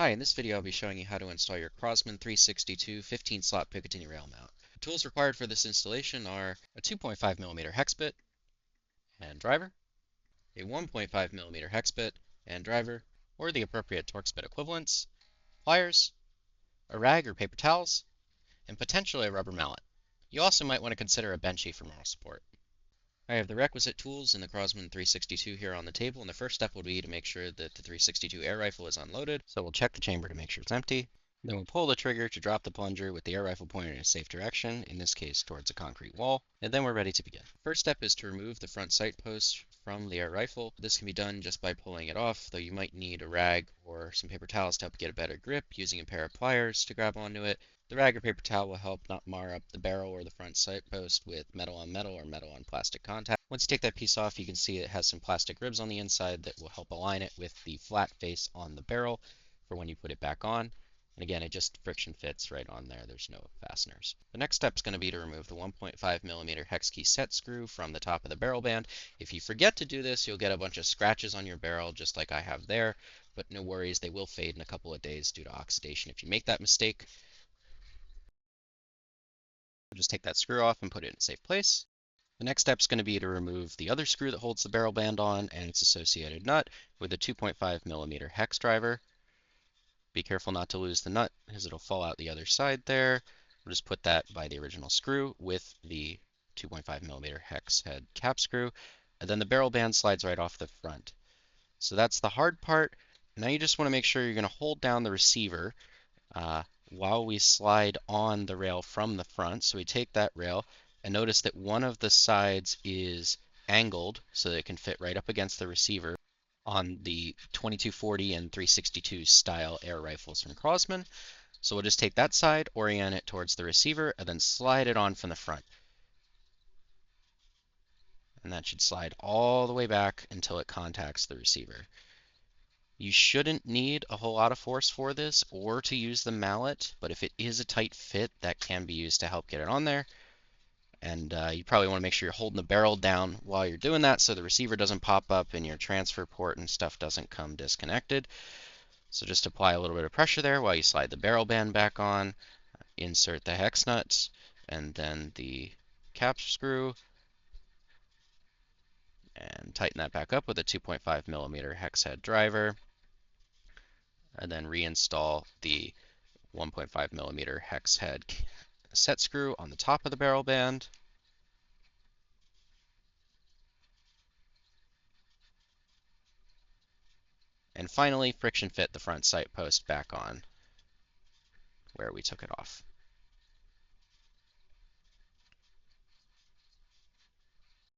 Hi, in this video I'll be showing you how to install your Crosman 362 15-slot Picatinny rail mount. The tools required for this installation are a 2.5mm hex bit and driver, a 1.5mm hex bit and driver, or the appropriate Torx bit equivalents, pliers, a rag or paper towels, and potentially a rubber mallet. You also might want to consider a benchy for moral support. I have the requisite tools in the Crosman 362 here on the table, and the first step will be to make sure that the 362 air rifle is unloaded. So we'll check the chamber to make sure it's empty. Then we'll pull the trigger to drop the plunger with the air rifle pointed in a safe direction, in this case towards a concrete wall, and then we're ready to begin. First step is to remove the front sight post from the air rifle. This can be done just by pulling it off, though you might need a rag or some paper towels to help get a better grip, using a pair of pliers to grab onto it. The rag or paper towel will help not mar up the barrel or the front sight post with metal on metal or metal on plastic contact. Once you take that piece off, you can see it has some plastic ribs on the inside that will help align it with the flat face on the barrel for when you put it back on. And again, it just friction fits right on there. There's no fasteners. The next step is going to be to remove the 1.5mm hex key set screw from the top of the barrel band. If you forget to do this, you'll get a bunch of scratches on your barrel just like I have there, but no worries, they will fade in a couple of days due to oxidation if you make that mistake. Just take that screw off and put it in a safe place. The next step is going to be to remove the other screw that holds the barrel band on and its associated nut with a 2.5mm hex driver. Be careful not to lose the nut because it'll fall out the other side there. We'll just put that by the original screw with the 2.5mm hex head cap screw, and then the barrel band slides right off the front. So that's the hard part. Now you just want to make sure you're going to hold down the receiver while we slide on the rail from the front. So we take that rail and notice that one of the sides is angled so that it can fit right up against the receiver on the 2240 and 362 style air rifles from Crosman. So we'll just take that side, orient it towards the receiver, and then slide it on from the front. And that should slide all the way back until it contacts the receiver. You shouldn't need a whole lot of force for this or to use the mallet, but if it is a tight fit, that can be used to help get it on there. And you probably want to make sure you're holding the barrel down while you're doing that so the receiver doesn't pop up and your transfer port and stuff doesn't come disconnected. So just apply a little bit of pressure there while you slide the barrel band back on, insert the hex nuts, and then the cap screw, and tighten that back up with a 2.5mm hex head driver, and then reinstall the 1.5mm hex head set screw on the top of the barrel band. And finally, friction fit the front sight post back on where we took it off.